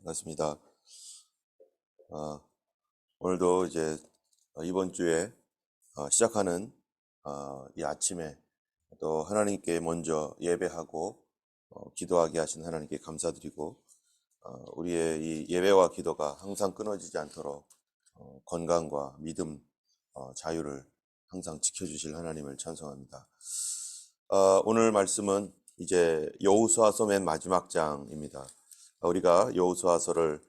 반갑습니다. 어, 오늘도 이제 이번 주에 시작하는 이 아침에 또 하나님께 먼저 예배하고 기도하게 하신 하나님께 감사드리고, 우리의 이 예배와 기도가 항상 끊어지지 않도록 건강과 믿음, 자유를 항상 지켜주실 하나님을 찬송합니다. 오늘 말씀은 이제 여호수아서 맨 마지막 장입니다. 우리가 여호수아서를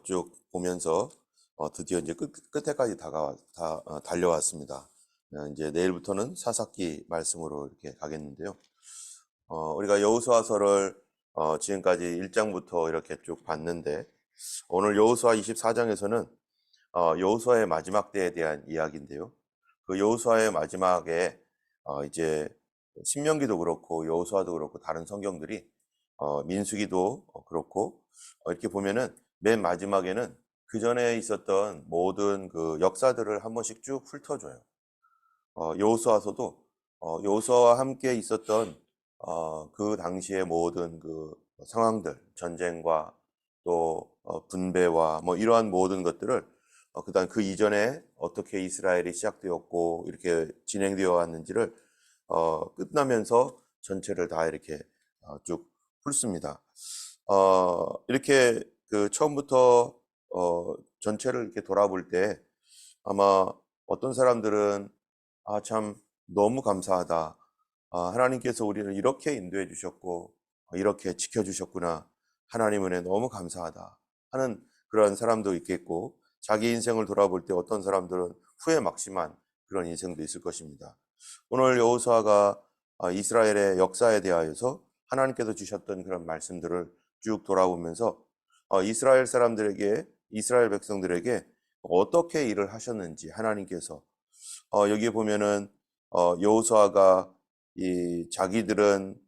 쭉 보면서 드디어 이제 끝에까지 달려왔습니다. 이제 내일부터는 사사기 말씀으로 이렇게 가겠는데요. 우리가 여호수아서를 지금까지 1장부터 이렇게 쭉 봤는데, 오늘 여호수아 24장에서는 여호수아의 마지막 때에 대한 이야기인데요. 그 여호수아의 마지막에 이제 신명기도 그렇고 여호수아도 그렇고 다른 성경들이 민수기도 그렇고 이렇게 보면은 맨 마지막에는 그 전에 있었던 모든 그 역사들을 한 번씩 쭉 훑어줘요. 여호수아서도 여호수아와 함께 있었던 그 당시의 모든 그 상황들, 전쟁과 또 분배와 뭐 이러한 모든 것들을 그다음 그 이전에 어떻게 이스라엘이 시작되었고 이렇게 진행되어 왔는지를 끝나면서 전체를 다 이렇게 쭉 훑습니다. 이렇게 그 처음부터 전체를 이렇게 돌아볼 때 아마 어떤 사람들은 참 너무 감사하다. 하나님께서 우리를 이렇게 인도해 주셨고 이렇게 지켜주셨구나. 하나님 은혜 너무 감사하다 하는 그런 사람도 있겠고, 자기 인생을 돌아볼 때 어떤 사람들은 후회 막심한 그런 인생도 있을 것입니다. 오늘 여호수아가 이스라엘의 역사에 대하여서 하나님께서 주셨던 그런 말씀들을 쭉 돌아보면서 이스라엘 사람들에게, 이스라엘 백성들에게 어떻게 일을 하셨는지 하나님께서 여기에 보면은 여호수아가 이 자기들은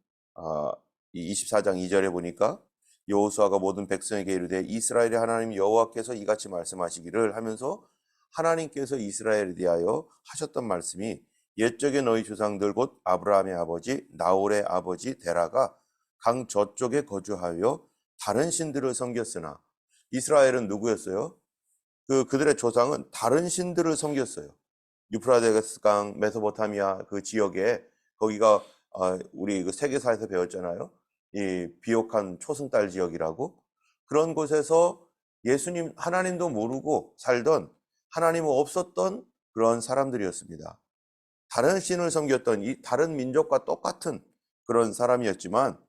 이 24장 2절에 보니까 여호수아가 모든 백성에게 이르되 이스라엘의 하나님 여호와께서 이같이 말씀하시기를 하면서 하나님께서 이스라엘에 대하여 하셨던 말씀이, 옛적에 너희 조상들 곧 아브라함의 아버지 나홀의 아버지 데라가 강 저쪽에 거주하여 다른 신들을 섬겼으나, 이스라엘은 누구였어요? 그들의 조상은 다른 신들을 섬겼어요. 유프라데스 강 메소포타미아 그 지역에, 거기가 우리 그 세계사에서 배웠잖아요. 이 비옥한 초승달 지역이라고. 그런 곳에서 예수님 하나님도 모르고 살던, 하나님 없었던 그런 사람들이었습니다. 다른 신을 섬겼던 이 다른 민족과 똑같은 그런 사람이었지만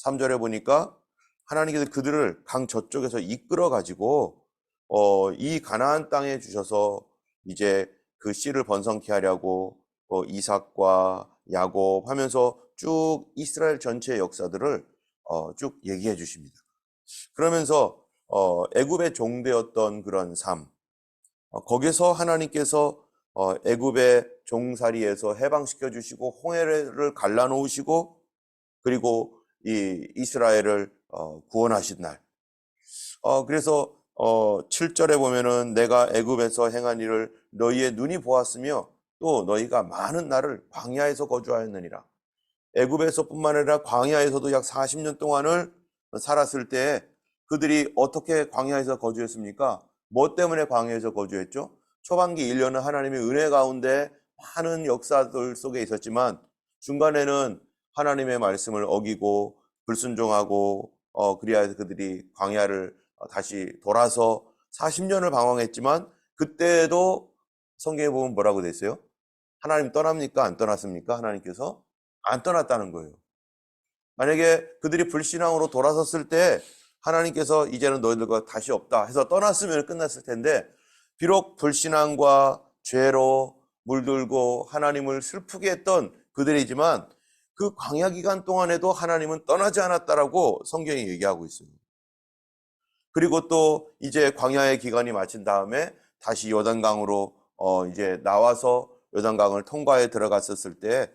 3절에 보니까 하나님께서 그들을 강 저쪽에서 이끌어 가지고 이 가나안 땅에 주셔서 이제 그 씨를 번성케 하려고 이삭과 야곱 하면서 쭉 이스라엘 전체의 역사들을 쭉 얘기해 주십니다. 그러면서 애굽의 종되었던 그런 삶, 거기서 하나님께서 애굽의 종살이에서 해방시켜 주시고 홍해를 갈라놓으시고 그리고 이 이스라엘을 구원하신 날, 그래서 7절에 보면은 내가 애굽에서 행한 일을 너희의 눈이 보았으며 또 너희가 많은 날을 광야에서 거주하였느니라. 애굽에서뿐만 아니라 광야에서도 약 40년 동안을 살았을 때 그들이 어떻게 광야에서 거주했습니까? 뭐 때문에 광야에서 거주했죠? 초반기 1년은 하나님의 은혜 가운데 많은 역사들 속에 있었지만 중간에는 하나님의 말씀을 어기고 불순종하고 그리하여 그들이 광야를 다시 돌아서 40년을 방황했지만, 그때도 성경에 보면 뭐라고 돼 있어요? 하나님 떠납니까? 안 떠났습니까? 하나님께서 안 떠났다는 거예요. 만약에 그들이 불신앙으로 돌아섰을 때 하나님께서 이제는 너희들과 다시 없다 해서 떠났으면 끝났을 텐데, 비록 불신앙과 죄로 물들고 하나님을 슬프게 했던 그들이지만 그 광야 기간 동안에도 하나님은 떠나지 않았다라고 성경이 얘기하고 있어요. 그리고 또 이제 광야의 기간이 마친 다음에 다시 요단강으로 이제 나와서 요단강을 통과해 들어갔었을 때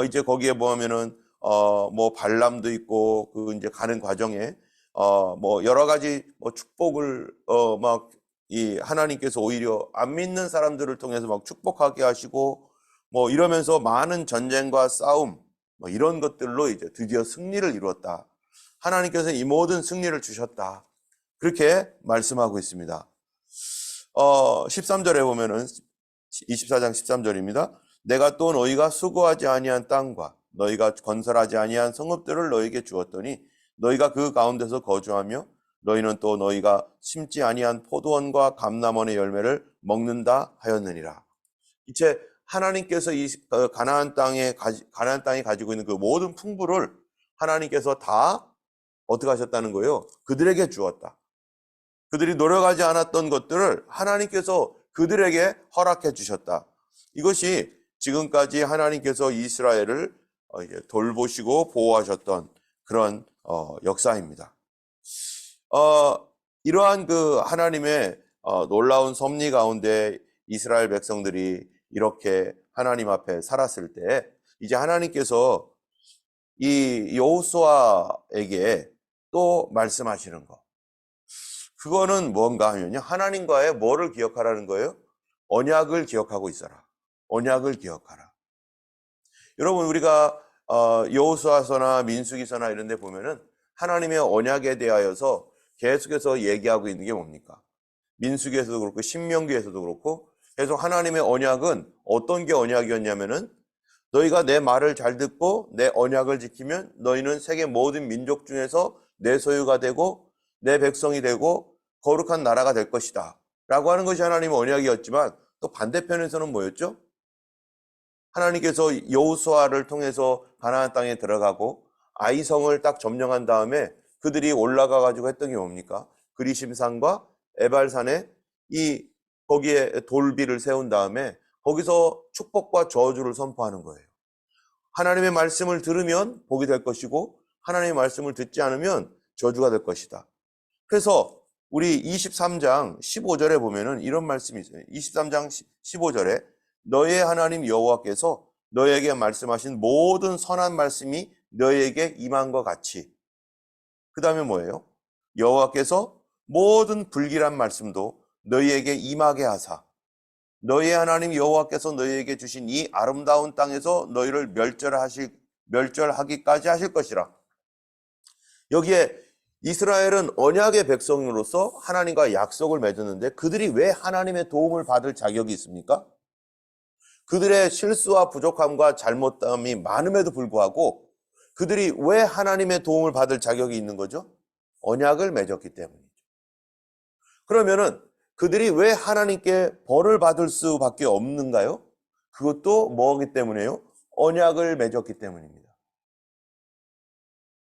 이제 거기에 보면은 뭐 발람도 있고 그 이제 가는 과정에 뭐 여러 가지 뭐 축복을 막 이 하나님께서 오히려 안 믿는 사람들을 통해서 막 축복하게 하시고 뭐 이러면서 많은 전쟁과 싸움 뭐 이런 것들로 이제 드디어 승리를 이루었다. 하나님께서 이 모든 승리를 주셨다. 그렇게 말씀하고 있습니다. 13절에 보면은 24장 13절입니다. 내가 또 너희가 수고하지 아니한 땅과 너희가 건설하지 아니한 성읍들을 너희에게 주었더니 너희가 그 가운데서 거주하며 너희는 또 너희가 심지 아니한 포도원과 감람원의 열매를 먹는다 하였느니라. 이제 하나님께서 이 가나안 땅이 가지고 있는 그 모든 풍부를 하나님께서 다 어떻게 하셨다는 거예요? 그들에게 주었다. 그들이 노력하지 않았던 것들을 하나님께서 그들에게 허락해 주셨다. 이것이 지금까지 하나님께서 이스라엘을 돌보시고 보호하셨던 그런 역사입니다. 이러한 그 하나님의 놀라운 섭리 가운데 이스라엘 백성들이 이렇게 하나님 앞에 살았을 때 이제 하나님께서 이 여호수아에게 또 말씀하시는 거. 그거는 뭔가 하면요. 하나님과의 뭐를 기억하라는 거예요? 언약을 기억하고 있어라. 언약을 기억하라. 여러분 우리가 여호수아서나 민수기서나 이런 데 보면은 하나님의 언약에 대하여서 계속해서 얘기하고 있는 게 뭡니까? 민수기에서도 그렇고 신명기에서도 그렇고 계속 하나님의 언약은 어떤 게 언약이었냐면은 너희가 내 말을 잘 듣고 내 언약을 지키면 너희는 세계 모든 민족 중에서 내 소유가 되고 내 백성이 되고 거룩한 나라가 될 것이다 라고 하는 것이 하나님의 언약이었지만 또 반대편에서는 뭐였죠? 하나님께서 여호수아를 통해서 가나안 땅에 들어가고 아이성을 딱 점령한 다음에 그들이 올라가 가지고 했던 게 뭡니까? 그리심산과 에발산에 거기에 돌비를 세운 다음에 거기서 축복과 저주를 선포하는 거예요. 하나님의 말씀을 들으면 복이 될 것이고 하나님의 말씀을 듣지 않으면 저주가 될 것이다. 그래서 우리 23장 15절에 보면은 이런 말씀이 있어요. 23장 15절에 너의 하나님 여호와께서 너에게 말씀하신 모든 선한 말씀이 너에게 임한 것 같이. 그 다음에 뭐예요? 여호와께서 모든 불길한 말씀도 너희에게 임하게 하사 너희 하나님 여호와께서 너희에게 주신 이 아름다운 땅에서 너희를 멸절하기까지 하실 것이라. 여기에 이스라엘은 언약의 백성으로서 하나님과 약속을 맺었는데 그들이 왜 하나님의 도움을 받을 자격이 있습니까? 그들의 실수와 부족함과 잘못함이 많음에도 불구하고 그들이 왜 하나님의 도움을 받을 자격이 있는 거죠? 언약을 맺었기 때문이죠. 그러면은 그들이 왜 하나님께 벌을 받을 수밖에 없는가요? 그것도 뭐기 때문에요? 언약을 맺었기 때문입니다.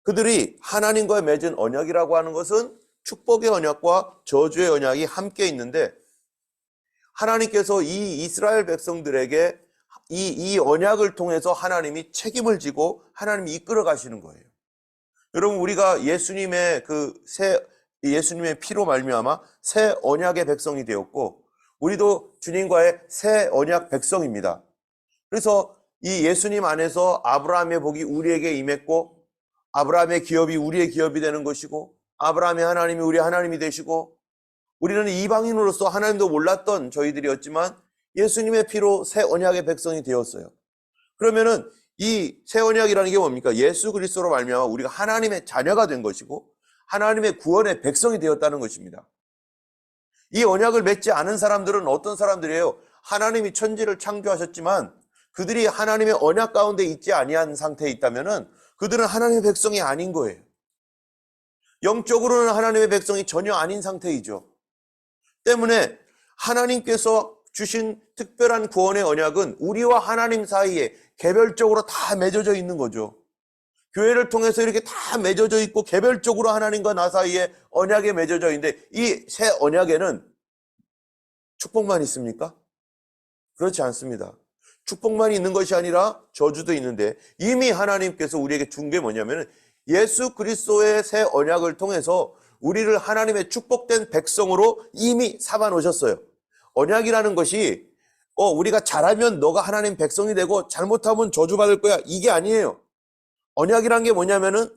그들이 하나님과 맺은 언약이라고 하는 것은 축복의 언약과 저주의 언약이 함께 있는데 하나님께서 이 이스라엘 백성들에게 이 언약을 통해서 하나님이 책임을 지고 하나님이 이끌어 가시는 거예요. 여러분 우리가 예수님의 피로 말미암아 새 언약의 백성이 되었고 우리도 주님과의 새 언약 백성입니다. 그래서 이 예수님 안에서 아브라함의 복이 우리에게 임했고 아브라함의 기업이 우리의 기업이 되는 것이고 아브라함의 하나님이 우리의 하나님이 되시고 우리는 이방인으로서 하나님도 몰랐던 저희들이었지만 예수님의 피로 새 언약의 백성이 되었어요. 그러면은 이 새 언약이라는 게 뭡니까? 예수 그리스도로 말미암아 우리가 하나님의 자녀가 된 것이고 하나님의 구원의 백성이 되었다는 것입니다. 이 언약을 맺지 않은 사람들은 어떤 사람들이에요? 하나님이 천지를 창조하셨지만 그들이 하나님의 언약 가운데 있지 아니한 상태에 있다면은 그들은 하나님의 백성이 아닌 거예요. 영적으로는 하나님의 백성이 전혀 아닌 상태이죠. 때문에 하나님께서 주신 특별한 구원의 언약은 우리와 하나님 사이에 개별적으로 다 맺어져 있는 거죠. 교회를 통해서 이렇게 다 맺어져 있고 개별적으로 하나님과 나 사이에 언약에 맺어져 있는데 이 새 언약에는 축복만 있습니까? 그렇지 않습니다. 축복만 있는 것이 아니라 저주도 있는데 이미 하나님께서 우리에게 준 게 뭐냐면 예수 그리스도의 새 언약을 통해서 우리를 하나님의 축복된 백성으로 이미 삼아 놓으셨어요. 언약이라는 것이 우리가 잘하면 너가 하나님 백성이 되고 잘못하면 저주받을 거야 이게 아니에요. 언약이란 게 뭐냐면은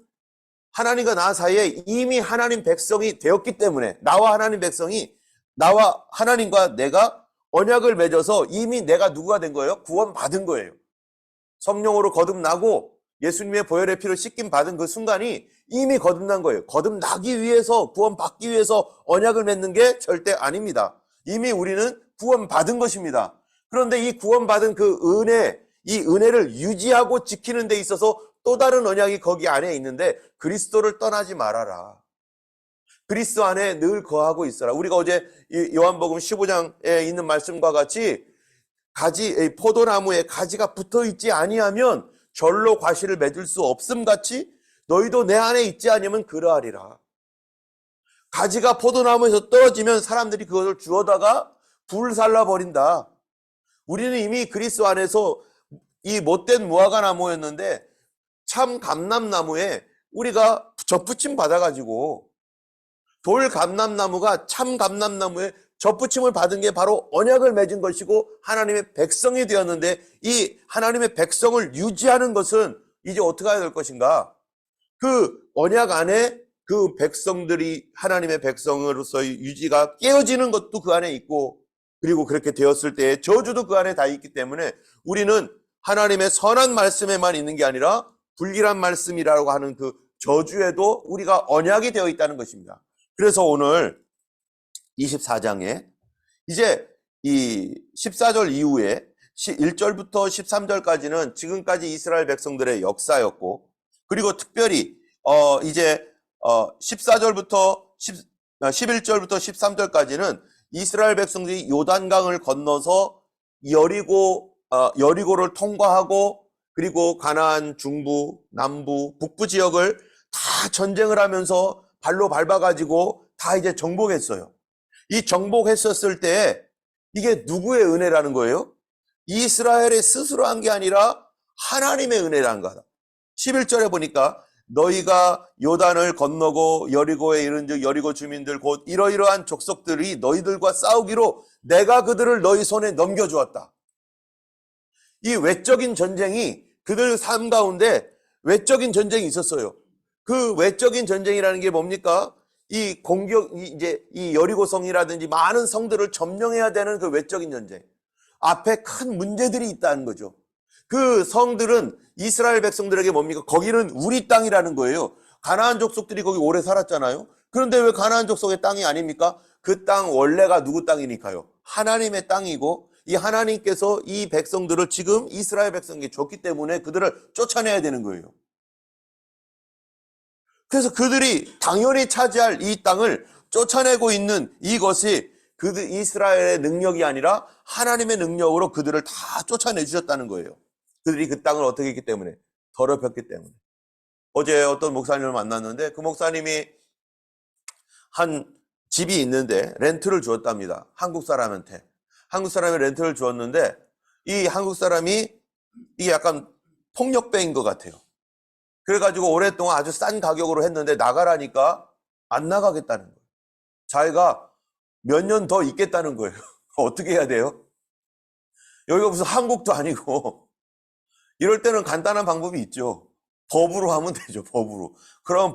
하나님과 나 사이에 이미 하나님 백성이 되었기 때문에 나와 하나님 백성이 나와 하나님과 내가 언약을 맺어서 이미 내가 누구가 된 거예요? 구원받은 거예요. 성령으로 거듭나고 예수님의 보혈의 피로 씻김 받은 그 순간이 이미 거듭난 거예요. 거듭나기 위해서, 구원받기 위해서 언약을 맺는 게 절대 아닙니다. 이미 우리는 구원받은 것입니다. 그런데 이 구원받은 그 은혜, 이 은혜를 유지하고 지키는 데 있어서 또 다른 언약이 거기 안에 있는데, 그리스도를 떠나지 말아라. 그리스도 안에 늘 거하고 있어라. 우리가 어제 요한복음 15장에 있는 말씀과 같이 포도나무에 가지가 붙어 있지 아니하면 절로 과실을 맺을 수 없음 같이 너희도 내 안에 있지 아니하면 그러하리라. 가지가 포도나무에서 떨어지면 사람들이 그것을 주워다가 불살라 버린다. 우리는 이미 그리스도 안에서 이 못된 무화과 나무였는데 참 감람나무에 우리가 접붙임 받아가지고, 돌 감람나무가 참 감람나무에 접붙임을 받은 게 바로 언약을 맺은 것이고 하나님의 백성이 되었는데, 이 하나님의 백성을 유지하는 것은 이제 어떻게 해야 될 것인가? 그 언약 안에 그 백성들이 하나님의 백성으로서의 유지가 깨어지는 것도 그 안에 있고, 그리고 그렇게 되었을 때 저주도 그 안에 다 있기 때문에 우리는 하나님의 선한 말씀에만 있는 게 아니라 불길한 말씀이라고 하는 그 저주에도 우리가 언약이 되어 있다는 것입니다. 그래서 오늘 24장에 이제 이 14절 이후에 1절부터 13절까지는 지금까지 이스라엘 백성들의 역사였고, 그리고 특별히 이제 14절부터 11절부터 13절까지는 이스라엘 백성들이 요단강을 건너서 여리고를 통과하고, 그리고 가나안 중부, 남부, 북부 지역을 다 전쟁을 하면서 발로 밟아가지고 다 이제 정복했어요. 이 정복했었을 때 이게 누구의 은혜라는 거예요? 이스라엘의 스스로 한 게 아니라 하나님의 은혜라는 거다. 11절에 보니까 너희가 요단을 건너고 여리고에 이른즉 여리고 주민들 곧 이러이러한 족속들이 너희들과 싸우기로 내가 그들을 너희 손에 넘겨주었다. 이 외적인 전쟁이 그들 삶 가운데 외적인 전쟁이 있었어요. 그 외적인 전쟁이라는 게 뭡니까? 이 여리고성이라든지 많은 성들을 점령해야 되는 그 외적인 전쟁. 앞에 큰 문제들이 있다는 거죠. 그 성들은 이스라엘 백성들에게 뭡니까? 거기는 우리 땅이라는 거예요. 가나안 족속들이 거기 오래 살았잖아요. 그런데 왜 가나안 족속의 땅이 아닙니까? 그 땅 원래가 누구 땅이니까요? 하나님의 땅이고, 이 하나님께서 이 백성들을 지금 이스라엘 백성에게 줬기 때문에 그들을 쫓아내야 되는 거예요. 그래서 그들이 당연히 차지할 이 땅을 쫓아내고 있는 이것이 그들 이스라엘의 능력이 아니라 하나님의 능력으로 그들을 다 쫓아내 주셨다는 거예요. 그들이 그 땅을 어떻게 했기 때문에? 더럽혔기 때문에. 어제 어떤 목사님을 만났는데 그 목사님이 한 집이 있는데 렌트를 주었답니다. 한국 사람한테. 한국 사람이 렌트를 주었는데 이 한국 사람이 이게 약간 폭력배인 것 같아요. 그래가지고 오랫동안 아주 싼 가격으로 했는데 나가라니까 안 나가겠다는 거예요. 자기가 몇 년 더 있겠다는 거예요. 어떻게 해야 돼요? 여기가 무슨 한국도 아니고. 이럴 때는 간단한 방법이 있죠. 법으로 하면 되죠. 법으로. 그럼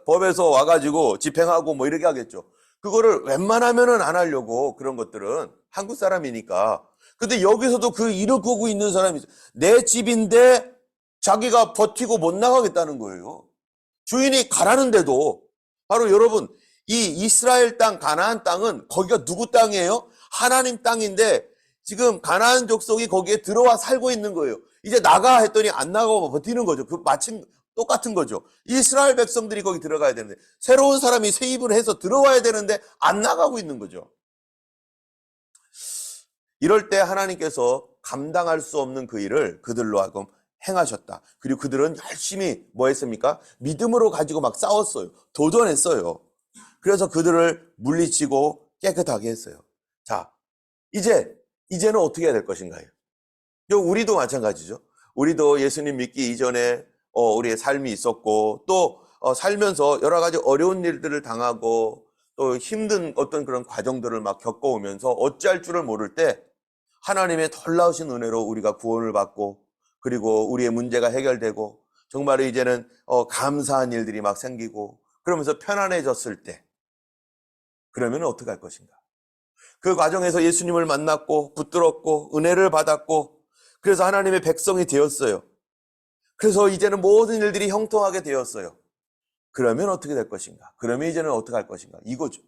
법에서 와가지고 집행하고 뭐 이렇게 하겠죠. 그거를 웬만하면은 안 하려고, 그런 것들은 한국 사람이니까. 근데 여기서도 그 이러고 있는 사람이 있어요. 내 집인데 자기가 버티고 못 나가겠다는 거예요. 주인이 가라는데도. 바로 여러분, 이 이스라엘 땅, 가나안 땅은 거기가 누구 땅이에요? 하나님 땅인데 지금 가나안 족속이 거기에 들어와 살고 있는 거예요. 이제 나가 했더니 안 나가고 버티는 거죠. 그 마침 똑같은 거죠. 이스라엘 백성들이 거기 들어가야 되는데, 새로운 사람이 세입을 해서 들어와야 되는데 안 나가고 있는 거죠. 이럴 때 하나님께서 감당할 수 없는 그 일을 그들로 하여금 행하셨다. 그리고 그들은 열심히 뭐 했습니까? 믿음으로 가지고 막 싸웠어요. 도전했어요. 그래서 그들을 물리치고 깨끗하게 했어요. 자, 이제는 어떻게 해야 될 것인가요? 우리도 마찬가지죠. 우리도 예수님 믿기 이전에 우리의 삶이 있었고, 또 살면서 여러 가지 어려운 일들을 당하고, 또 힘든 어떤 그런 과정들을 막 겪어오면서 어찌할 줄을 모를 때 하나님의 놀라우신 은혜로 우리가 구원을 받고, 그리고 우리의 문제가 해결되고, 정말 이제는 감사한 일들이 막 생기고, 그러면서 편안해졌을 때, 그러면 어떻게 할 것인가? 그 과정에서 예수님을 만났고 붙들었고 은혜를 받았고, 그래서 하나님의 백성이 되었어요. 그래서 이제는 모든 일들이 형통하게 되었어요. 그러면 어떻게 될 것인가? 그러면 이제는 어떻게 할 것인가? 이거죠.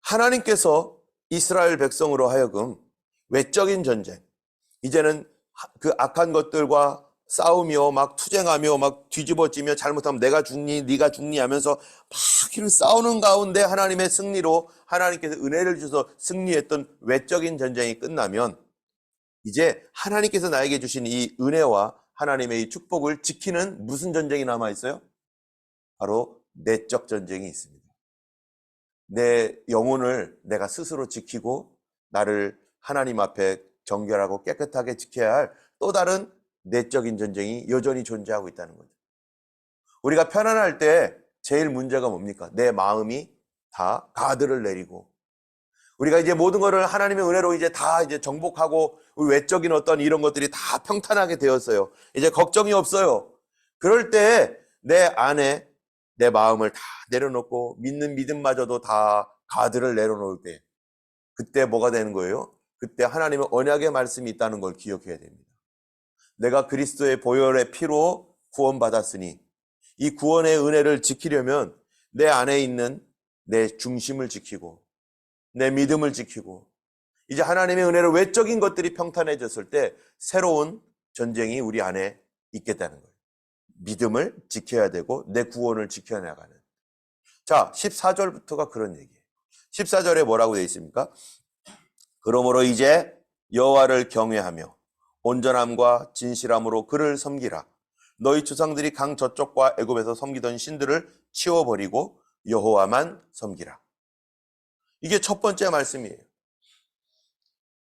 하나님께서 이스라엘 백성으로 하여금 외적인 전쟁, 이제는 그 악한 것들과 싸우며 막 투쟁하며 막 뒤집어지며 잘못하면 내가 죽니 네가 죽니 하면서 막 이런 싸우는 가운데 하나님의 승리로 하나님께서 은혜를 주셔서 승리했던 외적인 전쟁이 끝나면 이제 하나님께서 나에게 주신 이 은혜와 하나님의 이 축복을 지키는 무슨 전쟁이 남아있어요? 바로 내적 전쟁이 있습니다. 내 영혼을 내가 스스로 지키고 나를 하나님 앞에 정결하고 깨끗하게 지켜야 할 또 다른 내적인 전쟁이 여전히 존재하고 있다는 거죠. 우리가 편안할 때 제일 문제가 뭡니까? 내 마음이 다 가드를 내리고 우리가 이제 모든 것을 하나님의 은혜로 이제 다 이제 정복하고 우리 외적인 어떤 이런 것들이 다 평탄하게 되었어요. 이제 걱정이 없어요. 그럴 때 내 안에 내 마음을 다 내려놓고 믿는 믿음마저도 다 가드를 내려놓을 때 그때 뭐가 되는 거예요? 그때 하나님의 언약의 말씀이 있다는 걸 기억해야 됩니다. 내가 그리스도의 보혈의 피로 구원받았으니 이 구원의 은혜를 지키려면 내 안에 있는 내 중심을 지키고 내 믿음을 지키고 이제 하나님의 은혜로 외적인 것들이 평탄해졌을 때 새로운 전쟁이 우리 안에 있겠다는 거예요. 믿음을 지켜야 되고 내 구원을 지켜나가는. 자, 14절부터가 그런 얘기예요. 14절에 뭐라고 되어 있습니까? 그러므로 이제 여호와를 경외하며 온전함과 진실함으로 그를 섬기라. 너희 조상들이 강 저쪽과 애굽에서 섬기던 신들을 치워버리고 여호와만 섬기라. 이게 첫 번째 말씀이에요.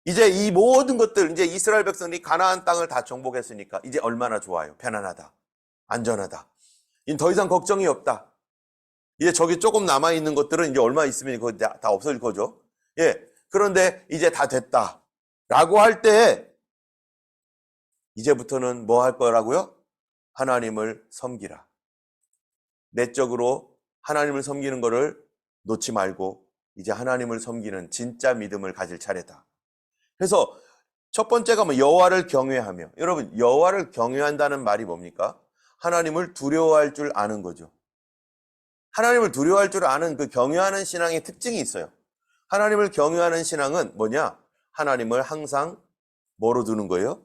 이제 이 모든 것들, 이제 이스라엘 백성이 가나안 땅을 다 정복했으니까 이제 얼마나 좋아요. 편안하다. 안전하다. 이제 더 이상 걱정이 없다. 이제 저기 조금 남아있는 것들은 이제 얼마 있으면 그거 다 없어질 거죠. 예. 그런데 이제 다 됐다. 라고 할 때, 이제부터는 뭐 할 거라고요? 하나님을 섬기라. 내적으로 하나님을 섬기는 거를 놓지 말고, 이제 하나님을 섬기는 진짜 믿음을 가질 차례다. 그래서 첫 번째가 뭐 여호와를 경외하며, 여러분 여호와를 경외한다는 말이 뭡니까? 하나님을 두려워할 줄 아는 거죠. 하나님을 두려워할 줄 아는 그 경외하는 신앙의 특징이 있어요. 하나님을 경외하는 신앙은 뭐냐? 하나님을 항상 뭐로 두는 거예요?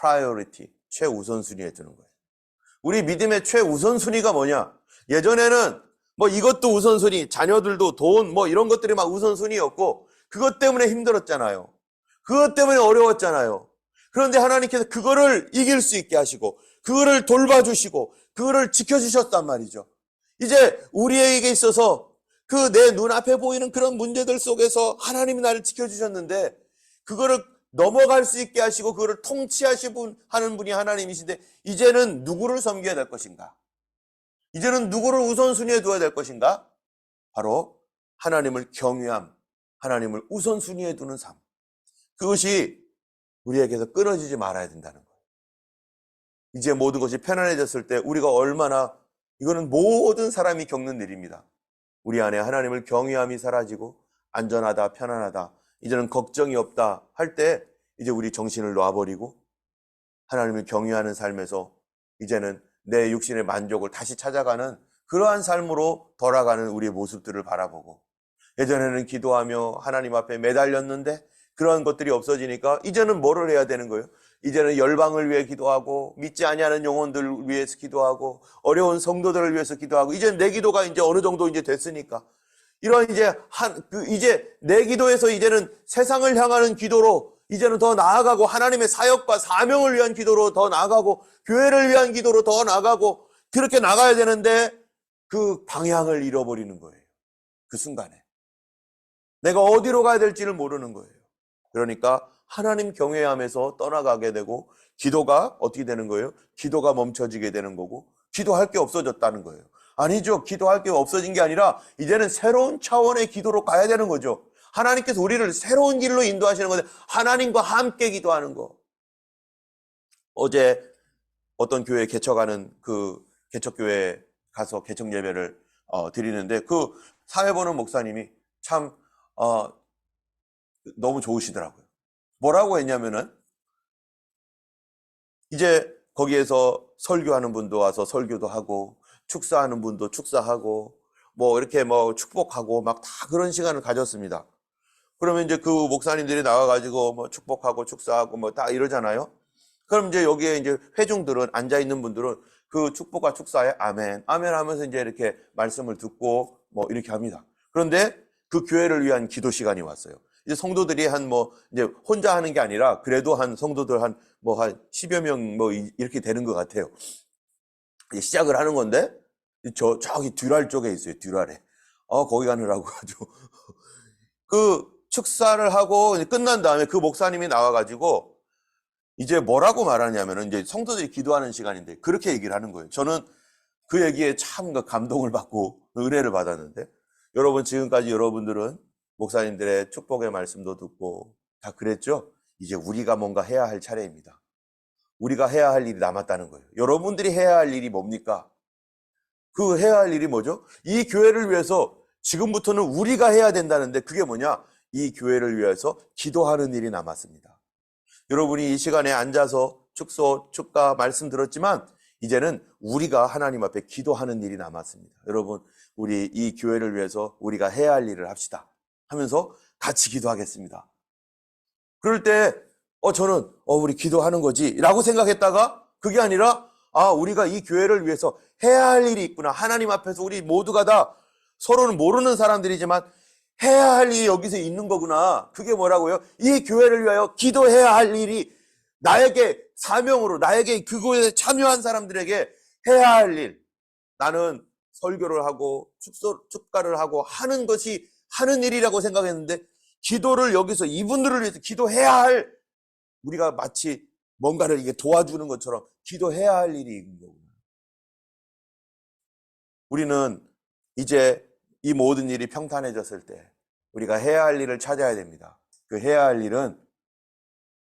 priority, 최우선순위에 두는 거예요. 우리 믿음의 최우선순위가 뭐냐? 예전에는 뭐 이것도 우선순위, 자녀들도 돈 뭐 이런 것들이 막 우선순위였고 그것 때문에 힘들었잖아요. 그것 때문에 어려웠잖아요. 그런데 하나님께서 그거를 이길 수 있게 하시고 그거를 돌봐주시고 그거를 지켜주셨단 말이죠. 이제 우리에게 있어서 그 내 눈앞에 보이는 그런 문제들 속에서 하나님이 나를 지켜주셨는데 그거를 넘어갈 수 있게 하시고 그거를 통치하시는 분이 하나님이신데 이제는 누구를 섬겨야 될 것인가? 이제는 누구를 우선순위에 두어야 될 것인가? 바로 하나님을 경외함, 하나님을 우선순위에 두는 삶. 그것이 우리에게서 끊어지지 말아야 된다는 거예요. 이제 모든 것이 편안해졌을 때 우리가 얼마나, 이거는 모든 사람이 겪는 일입니다. 우리 안에 하나님을 경외함이 사라지고 안전하다, 편안하다, 이제는 걱정이 없다 할 때 이제 우리 정신을 놔버리고 하나님을 경외하는 삶에서 이제는 내 육신의 만족을 다시 찾아가는 그러한 삶으로 돌아가는 우리의 모습들을 바라보고, 예전에는 기도하며 하나님 앞에 매달렸는데 그런 것들이 없어지니까 이제는 뭐를 해야 되는 거예요? 이제는 열방을 위해 기도하고 믿지 아니하는 영혼들을 위해서 기도하고 어려운 성도들을 위해서 기도하고, 이제 내 기도가 이제 어느 정도 이제 됐으니까 이런 이제 내 기도에서 이제는 세상을 향하는 기도로 이제는 더 나아가고 하나님의 사역과 사명을 위한 기도로 더 나아가고 교회를 위한 기도로 더 나아가고 그렇게 나가야 되는데 그 방향을 잃어버리는 거예요. 그 순간에 내가 어디로 가야 될지를 모르는 거예요. 그러니까 하나님 경외함에서 떠나가게 되고 기도가 어떻게 되는 거예요? 기도가 멈춰지게 되는 거고 기도할 게 없어졌다는 거예요. 아니죠. 기도할 게 없어진 게 아니라 이제는 새로운 차원의 기도로 가야 되는 거죠. 하나님께서 우리를 새로운 길로 인도하시는 건데 하나님과 함께 기도하는 거. 어제 어떤 교회 개척하는 그 개척교회에 가서 개척 예배를 드리는데 그 사회 보는 목사님이 참 너무 좋으시더라고요. 뭐라고 했냐면은 이제 거기에서 설교하는 분도 와서 설교도 하고, 축사하는 분도 축사하고, 뭐 이렇게 뭐 축복하고 막 다 그런 시간을 가졌습니다. 그러면 이제 그 목사님들이 나와가지고 뭐 축복하고 축사하고 뭐 다 이러잖아요. 그럼 이제 여기에 이제 회중들은, 앉아있는 분들은 그 축복과 축사에 아멘, 아멘 하면서 이제 이렇게 말씀을 듣고 뭐 이렇게 합니다. 그런데 그 교회를 위한 기도 시간이 왔어요. 이제 성도들이 한 뭐 이제 혼자 하는 게 아니라 그래도 한 성도들 한 뭐 한 10여 명 뭐 이렇게 되는 것 같아요. 이제 시작을 하는 건데 저기 듀랄 쪽에 있어요. 듀랄에. 거기 가느라고 가지고 그 축사를 하고 끝난 다음에 그 목사님이 나와가지고 이제 뭐라고 말하냐면은, 이제 성도들이 기도하는 시간인데 그렇게 얘기를 하는 거예요. 저는 그 얘기에 참 감동을 받고 은혜를 받았는데, 여러분 지금까지 여러분들은 목사님들의 축복의 말씀도 듣고 다 그랬죠? 이제 우리가 뭔가 해야 할 차례입니다. 우리가 해야 할 일이 남았다는 거예요. 여러분들이 해야 할 일이 뭡니까? 그 해야 할 일이 뭐죠? 이 교회를 위해서 지금부터는 우리가 해야 된다는데, 그게 뭐냐? 이 교회를 위해서 기도하는 일이 남았습니다. 여러분이 이 시간에 앉아서 축소, 축가 말씀 들었지만 이제는 우리가 하나님 앞에 기도하는 일이 남았습니다. 여러분, 우리 이 교회를 위해서 우리가 해야 할 일을 합시다 하면서 같이 기도하겠습니다. 그럴 때 저는 우리 기도하는 거지 라고 생각했다가, 그게 아니라 우리가 이 교회를 위해서 해야 할 일이 있구나. 하나님 앞에서 우리 모두가 다 서로는 모르는 사람들이지만 해야 할 일이 여기서 있는 거구나. 그게 뭐라고요? 이 교회를 위하여 기도해야 할 일이 나에게 사명으로, 나에게 그곳에 참여한 사람들에게 해야 할 일. 나는 설교를 하고 축가를 하고 하는 것이 하는 일이라고 생각했는데, 기도를 여기서 이분들을 위해서 기도해야 할, 우리가 마치 뭔가를 이게 도와주는 것처럼 기도해야 할 일이 있는 거구나. 우리는 이제 이 모든 일이 평탄해졌을 때 우리가 해야 할 일을 찾아야 됩니다. 그 해야 할 일은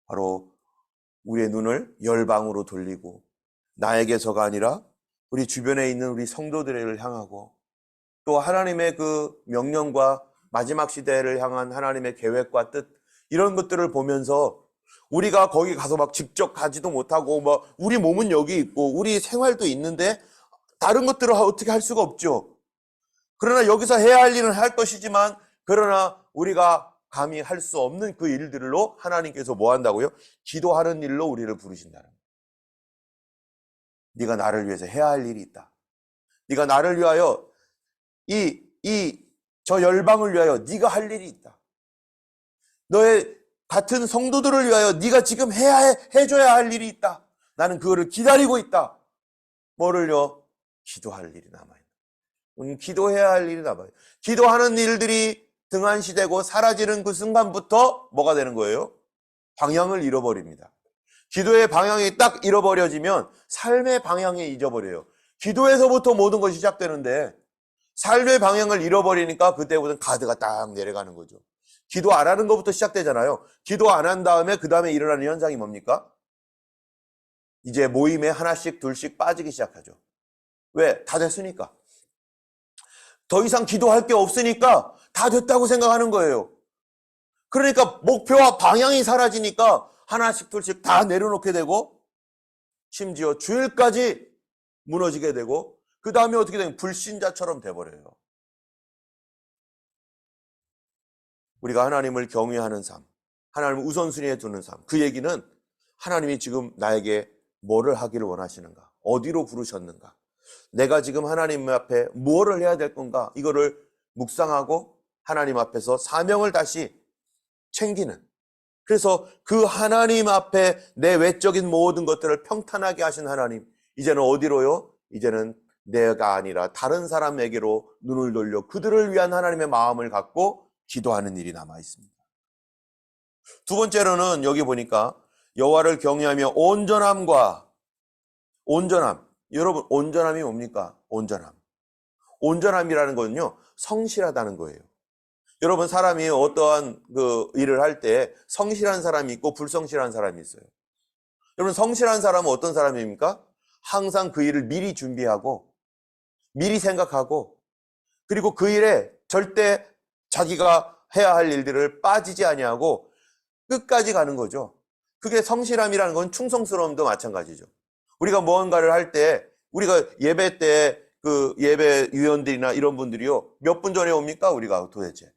바로 우리의 눈을 열방으로 돌리고, 나에게서가 아니라 우리 주변에 있는 우리 성도들을 향하고, 또 하나님의 그 명령과 마지막 시대를 향한 하나님의 계획과 뜻, 이런 것들을 보면서, 우리가 거기 가서 막 직접 가지도 못하고 뭐 우리 몸은 여기 있고 우리 생활도 있는데 다른 것들을 어떻게 할 수가 없죠. 그러나 여기서 해야 할 일은 할 것이지만, 그러나 우리가 감히 할 수 없는 그 일들로 하나님께서 뭐 한다고요? 기도하는 일로 우리를 부르신다는 거예요. 네가 나를 위해서 해야 할 일이 있다. 네가 나를 위하여 저 열방을 위하여 네가 할 일이 있다. 너의 같은 성도들을 위하여 네가 지금 해줘야 할 일이 있다. 나는 그거를 기다리고 있다. 뭐를요? 기도할 일이 남아있다. 기도해야 할 일이 남아요. 기도하는 일들이 등한시되고 사라지는 그 순간부터 뭐가 되는 거예요? 방향을 잃어버립니다. 기도의 방향이 딱 잃어버려지면 삶의 방향이 잊어버려요. 기도에서부터 모든 것이 시작되는데 삶의 방향을 잃어버리니까 그때부터는 가드가 딱 내려가는 거죠. 기도 안 하는 것부터 시작되잖아요. 기도 안 한 다음에 그 다음에 일어나는 현상이 뭡니까? 이제 모임에 하나씩 둘씩 빠지기 시작하죠. 왜? 다 됐으니까. 더 이상 기도할 게 없으니까 다 됐다고 생각하는 거예요. 그러니까 목표와 방향이 사라지니까 하나씩 둘씩 다 내려놓게 되고, 심지어 주일까지 무너지게 되고, 그 다음에 어떻게 되면 불신자처럼 돼버려요. 우리가 하나님을 경외하는 삶, 하나님을 우선순위에 두는 삶, 그 얘기는 하나님이 지금 나에게 뭐를 하기를 원하시는가, 어디로 부르셨는가, 내가 지금 하나님 앞에 뭐를 해야 될 건가, 이거를 묵상하고 하나님 앞에서 사명을 다시 챙기는, 그래서 그 하나님 앞에 내 외적인 모든 것들을 평탄하게 하신 하나님, 이제는 어디로요? 이제는 내가 아니라 다른 사람에게로 눈을 돌려 그들을 위한 하나님의 마음을 갖고 기도하는 일이 남아 있습니다. 두 번째로는 여기 보니까 여호와를 경외하며 온전함과, 온전함. 여러분, 온전함이 뭡니까? 온전함이라는 거는요, 성실하다는 거예요. 여러분, 사람이 어떠한 그 일을 할 때 성실한 사람이 있고 불성실한 사람이 있어요. 여러분, 성실한 사람은 어떤 사람입니까? 항상 그 일을 미리 준비하고 미리 생각하고, 그리고 그 일에 절대 자기가 해야 할 일들을 빠지지 아니하고 끝까지 가는 거죠. 그게 성실함이라는 건 충성스러움도 마찬가지죠. 우리가 무언가를 할 때, 우리가 예배 때 그 예배 위원들이나 이런 분들이요, 몇 분 전에 옵니까? 우리가 도대체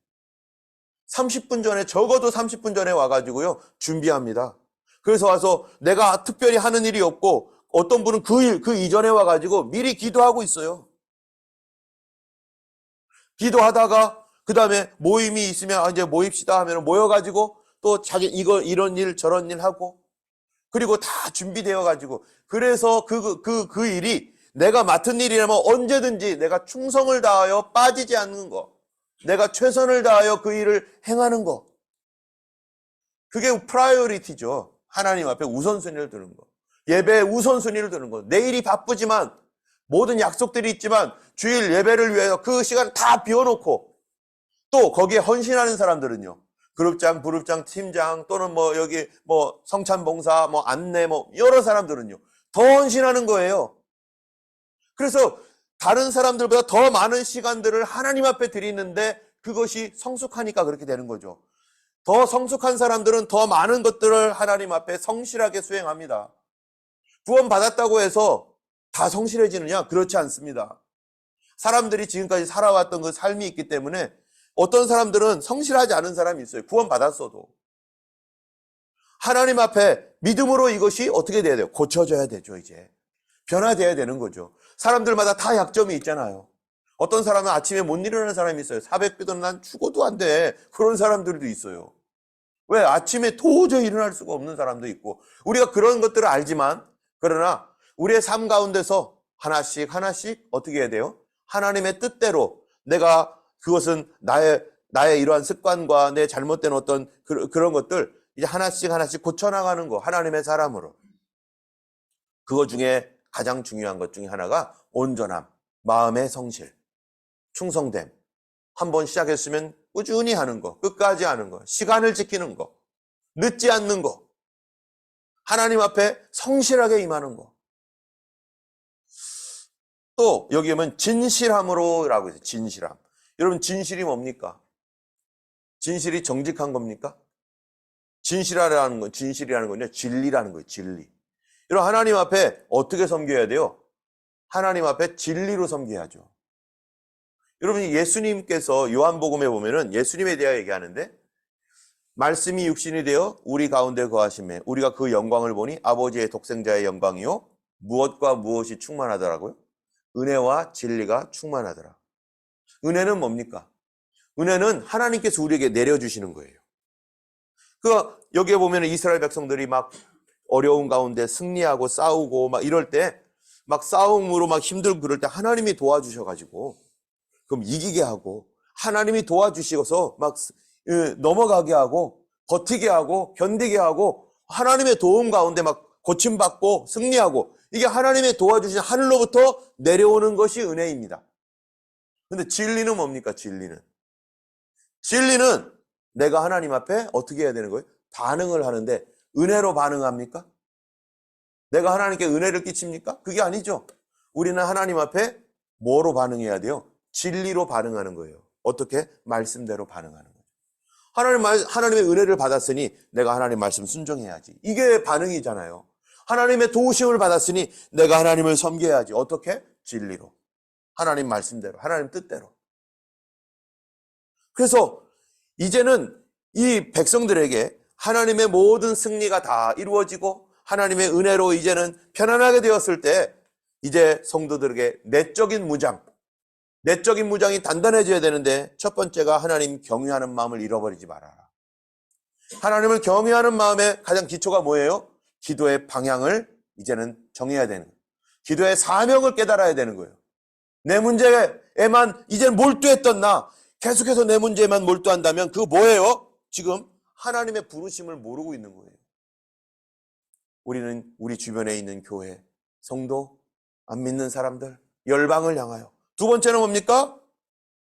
30분 전에, 적어도 30분 전에 와가지고요 준비합니다. 그래서 와서 내가 특별히 하는 일이 없고, 어떤 분은 그 이전에 와가지고 미리 기도하고 있어요. 기도하다가 그 다음에 모임이 있으면 이제 모입시다 하면 모여가지고 또 자기 이런 일 저런 일 하고, 그리고 다 준비되어 가지고, 그래서 그 일이 내가 맡은 일이라면 언제든지 내가 충성을 다하여 빠지지 않는 거, 내가 최선을 다하여 그 일을 행하는 거, 그게 프라이어리티죠. 하나님 앞에 우선순위를 두는 거, 예배의 우선순위를 두는 거. 내일이 바쁘지만, 모든 약속들이 있지만 주일 예배를 위해서 그 시간 다 비워놓고, 또 거기에 헌신하는 사람들은요, 그룹장, 부룹장, 팀장, 또는 뭐 여기 뭐 성찬봉사, 뭐 안내, 뭐 여러 사람들은요 더 헌신하는 거예요. 그래서 다른 사람들보다 더 많은 시간들을 하나님 앞에 드리는데, 그것이 성숙하니까 그렇게 되는 거죠. 더 성숙한 사람들은 더 많은 것들을 하나님 앞에 성실하게 수행합니다. 구원 받았다고 해서 다 성실해지느냐? 그렇지 않습니다. 사람들이 지금까지 살아왔던 그 삶이 있기 때문에 어떤 사람들은 성실하지 않은 사람이 있어요. 구원 받았어도. 하나님 앞에 믿음으로 이것이 어떻게 돼야 돼요? 고쳐져야 되죠. 이제 변화돼야 되는 거죠. 사람들마다 다 약점이 있잖아요. 어떤 사람은 아침에 못 일어나는 사람이 있어요. 400비도 난 죽어도 안 돼. 그런 사람들도 있어요. 왜? 아침에 도저히 일어날 수가 없는 사람도 있고. 우리가 그런 것들을 알지만, 그러나 우리의 삶 가운데서 하나씩 어떻게 해야 돼요? 하나님의 뜻대로, 내가 그것은 나의 이러한 습관과 내 잘못된 어떤 그런 것들 이제 하나씩 고쳐나가는 거, 하나님의 사람으로. 그거 중에 가장 중요한 것 중에 하나가 온전함, 마음의 성실, 충성됨. 한번 시작했으면 꾸준히 하는 거, 끝까지 하는 거, 시간을 지키는 거, 늦지 않는 거, 하나님 앞에 성실하게 임하는 거. 또 여기 보면 진실함으로라고 해서 진실함. 여러분, 진실이 뭡니까? 진실이 정직한 겁니까? 진실이라는 건요, 진리라는 거예요. 진리. 여러분, 하나님 앞에 어떻게 섬겨야 돼요? 하나님 앞에 진리로 섬겨야죠. 여러분, 예수님께서 요한복음에 보면은 예수님에 대하여 얘기하는데, 말씀이 육신이 되어 우리 가운데 거하심에 우리가 그 영광을 보니 아버지의 독생자의 영광이요, 무엇과 무엇이 충만하더라고요? 은혜와 진리가 충만하더라. 은혜는 뭡니까? 은혜는 하나님께서 우리에게 내려주시는 거예요. 여기에 보면 이스라엘 백성들이 막 어려운 가운데 승리하고 싸우고 막 이럴 때, 막 싸움으로 막 힘들고 그럴 때 하나님이 도와주셔가지고, 그럼 이기게 하고, 하나님이 도와주시고서 막 넘어가게 하고, 버티게 하고, 견디게 하고, 하나님의 도움 가운데 막 고침받고 승리하고, 이게 하나님의 도와주신 하늘로부터 내려오는 것이 은혜입니다. 근데 진리는 뭡니까? 진리는 내가 하나님 앞에 어떻게 해야 되는 거예요? 반응을 하는데, 은혜로 반응합니까? 내가 하나님께 은혜를 끼칩니까? 그게 아니죠. 우리는 하나님 앞에 뭐로 반응해야 돼요? 진리로 반응하는 거예요. 어떻게? 말씀대로 반응하는 거예요. 하나님의 은혜를 받았으니 내가 하나님 말씀 순종해야지. 이게 반응이잖아요. 하나님의 도우심을 받았으니 내가 하나님을 섬겨야지. 어떻게? 진리로. 하나님 말씀대로, 하나님 뜻대로. 그래서 이제는 이 백성들에게 하나님의 모든 승리가 다 이루어지고 하나님의 은혜로 이제는 편안하게 되었을 때, 이제 성도들에게 내적인 무장이 단단해져야 되는데, 첫 번째가 하나님 경외하는 마음을 잃어버리지 말아라. 하나님을 경외하는 마음의 가장 기초가 뭐예요? 기도의 방향을 이제는 정해야 되는 거예요. 기도의 사명을 깨달아야 되는 거예요. 내 문제에만 이제는 몰두했던 나, 계속해서 내 문제에만 몰두한다면 그거 뭐예요? 지금 하나님의 부르심을 모르고 있는 거예요. 우리는 우리 주변에 있는 교회, 성도, 안 믿는 사람들, 열방을 향하여. 두 번째는 뭡니까?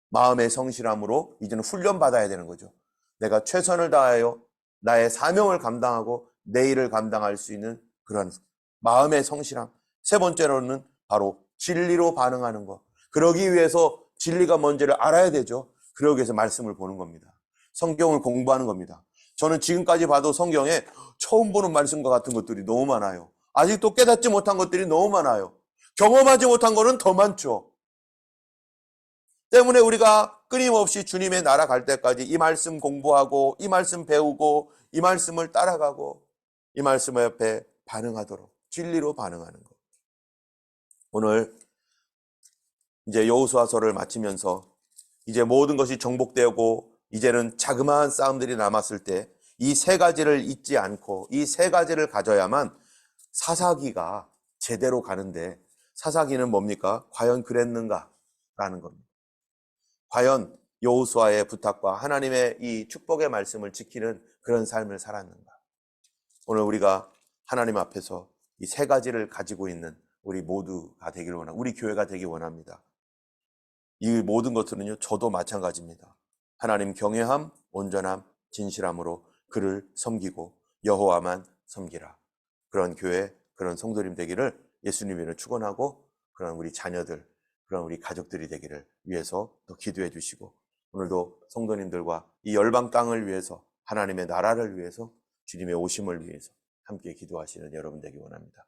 마음의 성실함으로 이제는 훈련받아야 되는 거죠. 내가 최선을 다하여 나의 사명을 감당하고 내 일을 감당할 수 있는 그런 마음의 성실함. 세 번째로는 바로 진리로 반응하는 것. 그러기 위해서 진리가 뭔지를 알아야 되죠. 그러기 위해서 말씀을 보는 겁니다. 성경을 공부하는 겁니다. 저는 지금까지 봐도 성경에 처음 보는 말씀과 같은 것들이 너무 많아요. 아직도 깨닫지 못한 것들이 너무 많아요. 경험하지 못한 거는 더 많죠. 때문에 우리가 끊임없이 주님의 나라 갈 때까지 이 말씀 공부하고 이 말씀 배우고 이 말씀을 따라가고 이 말씀 옆에 반응하도록 진리로 반응하는 것. 오늘 이제 여호수아서를 마치면서 이제 모든 것이 정복되고 이제는 자그마한 싸움들이 남았을 때 이 세 가지를 잊지 않고 이 세 가지를 가져야만 사사기가 제대로 가는데, 사사기는 뭡니까? 과연 그랬는가라는 겁니다. 과연 여호수아의 부탁과 하나님의 이 축복의 말씀을 지키는 그런 삶을 살았는가? 오늘 우리가 하나님 앞에서 이 세 가지를 가지고 있는 우리 모두가 되기를 원합니다. 우리 교회가 되기 원합니다. 이 모든 것들은요, 저도 마찬가지입니다. 하나님 경외함, 온전함, 진실함으로 그를 섬기고 여호와만 섬기라. 그런 교회, 그런 성도님 되기를 예수님으로 축원하고, 그런 우리 자녀들, 그런 우리 가족들이 되기를 위해서 또 기도해 주시고, 오늘도 성도님들과 이 열방 땅을 위해서, 하나님의 나라를 위해서, 주님의 오심을 위해서 함께 기도하시는 여러분 되기 원합니다.